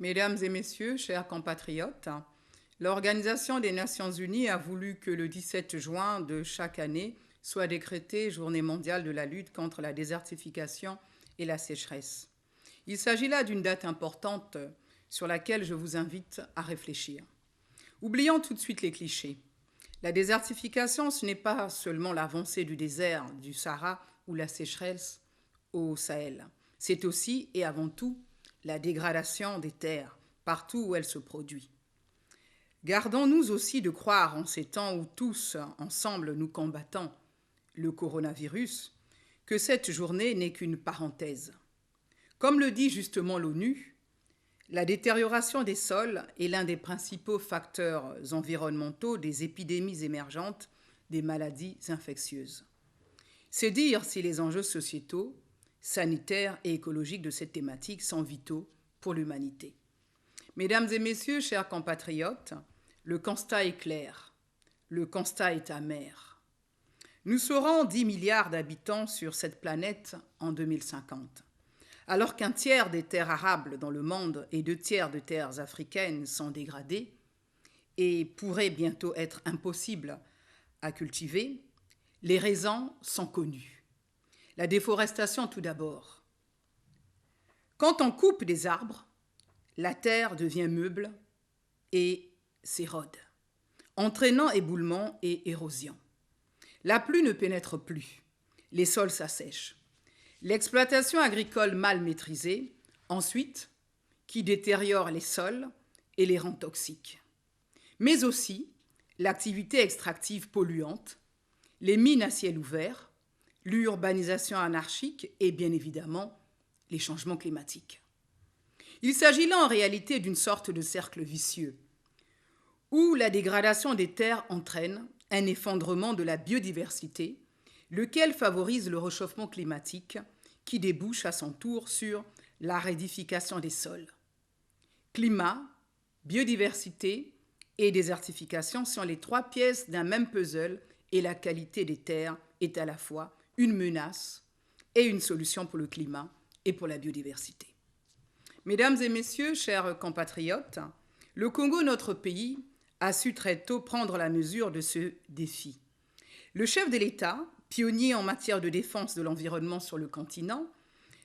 Mesdames et messieurs, chers compatriotes, l'Organisation des Nations Unies a voulu que le 17 juin de chaque année soit décrété Journée mondiale de la lutte contre la désertification et la sécheresse. Il s'agit là d'une date importante sur laquelle je vous invite à réfléchir. Oublions tout de suite les clichés. La désertification, ce n'est pas seulement l'avancée du désert du Sahara ou la sécheresse au Sahel. C'est aussi et avant tout la dégradation des terres partout où elle se produit. Gardons-nous aussi de croire en ces temps où tous ensemble nous combattons le coronavirus que cette journée n'est qu'une parenthèse. Comme le dit justement l'ONU, la détérioration des sols est l'un des principaux facteurs environnementaux des épidémies émergentes des maladies infectieuses. C'est dire si les enjeux sociétaux, sanitaires et écologiques de cette thématique sont vitaux pour l'humanité. Mesdames et messieurs, chers compatriotes, le constat est clair, le constat est amer. Nous serons 10 milliards d'habitants sur cette planète en 2050. Alors qu'un tiers des terres arables dans le monde et 2 tiers de terres africaines sont dégradées et pourraient bientôt être impossibles à cultiver, les raisons sont connues. La déforestation tout d'abord. Quand on coupe des arbres, la terre devient meuble et s'érode, entraînant éboulement et érosion. La pluie ne pénètre plus, les sols s'assèchent. L'exploitation agricole mal maîtrisée, ensuite, qui détériore les sols et les rend toxiques. Mais aussi l'activité extractive polluante, les mines à ciel ouvert, l'urbanisation anarchique et bien évidemment les changements climatiques. Il s'agit là en réalité d'une sorte de cercle vicieux, où la dégradation des terres entraîne un effondrement de la biodiversité, lequel favorise le réchauffement climatique qui débouche à son tour sur la rédification des sols. Climat, biodiversité et désertification sont les 3 pièces d'un même puzzle et la qualité des terres est à la fois une menace et une solution pour le climat et pour la biodiversité. Mesdames et messieurs, chers compatriotes, le Congo, notre pays, a su très tôt prendre la mesure de ce défi. Le chef de l'État, pionnier en matière de défense de l'environnement sur le continent,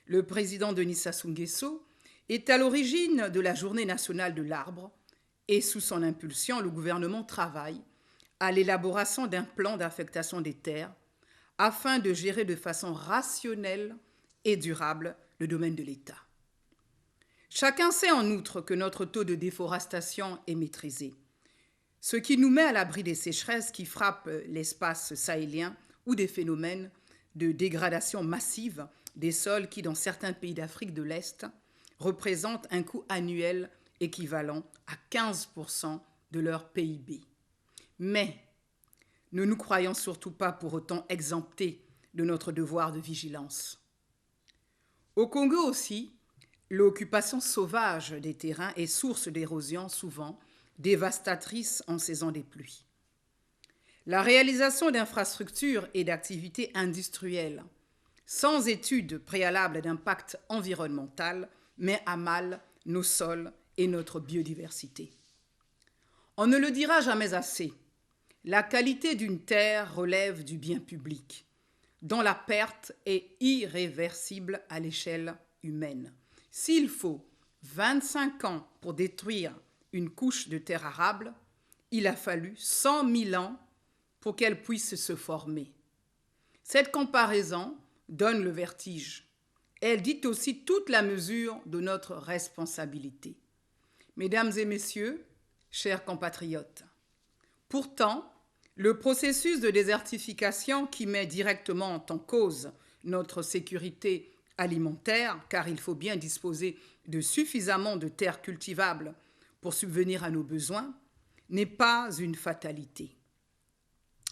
le président Denis Sassou Nguesso, est à l'origine de la Journée nationale de l'arbre et sous son impulsion, le gouvernement travaille à l'élaboration d'un plan d'affectation des terres afin de gérer de façon rationnelle et durable le domaine de l'État. Chacun sait en outre que notre taux de déforestation est maîtrisé, ce qui nous met à l'abri des sécheresses qui frappent l'espace sahélien ou des phénomènes de dégradation massive des sols qui, dans certains pays d'Afrique de l'Est, représentent un coût annuel équivalent à 15% de leur PIB. Mais ne nous croyons surtout pas pour autant exemptés de notre devoir de vigilance. Au Congo aussi, l'occupation sauvage des terrains est source d'érosion souvent dévastatrice en saison des pluies. La réalisation d'infrastructures et d'activités industrielles sans étude préalable d'impact environnemental met à mal nos sols et notre biodiversité. On ne le dira jamais assez, la qualité d'une terre relève du bien public, dont la perte est irréversible à l'échelle humaine. S'il faut 25 ans pour détruire une couche de terre arable, il a fallu 100 000 ans pour qu'elle puisse se former. Cette comparaison donne le vertige. Elle dit aussi toute la mesure de notre responsabilité. Mesdames et messieurs, chers compatriotes, pourtant, le processus de désertification qui met directement en cause notre sécurité alimentaire, car il faut bien disposer de suffisamment de terres cultivables pour subvenir à nos besoins, n'est pas une fatalité.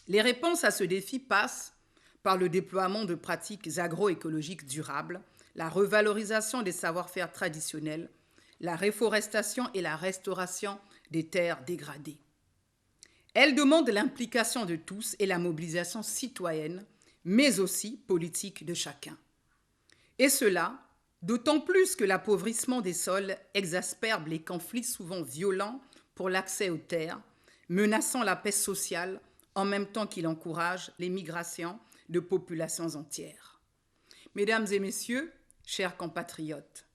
Les réponses à ce défi passent par le déploiement de pratiques agroécologiques durables, la revalorisation des savoir-faire traditionnels, la réforestation et la restauration des terres dégradées. Elles demandent l'implication de tous et la mobilisation citoyenne, mais aussi politique de chacun. Et cela D'autant plus que l'appauvrissement des sols exacerbe les conflits souvent violents pour l'accès aux terres, menaçant la paix sociale en même temps qu'il encourage les migrations de populations entières. Mesdames et messieurs, chers compatriotes,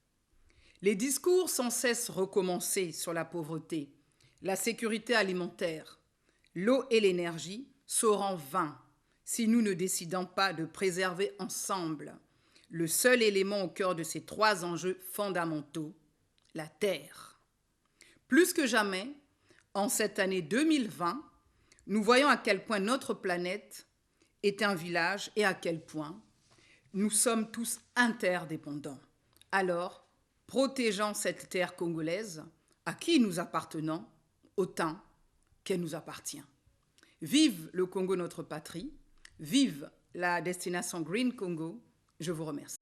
les discours sans cesse recommencés sur la pauvreté, la sécurité alimentaire, l'eau et l'énergie seront vains si nous ne décidons pas de préserver ensemble le seul élément au cœur de ces trois enjeux fondamentaux, la terre. Plus que jamais, en cette année 2020, nous voyons à quel point notre planète est un village et à quel point nous sommes tous interdépendants. Alors, protégeons cette terre congolaise à qui nous appartenons autant qu'elle nous appartient. Vive le Congo, notre patrie. Vive la destination Green Congo. Je vous remercie.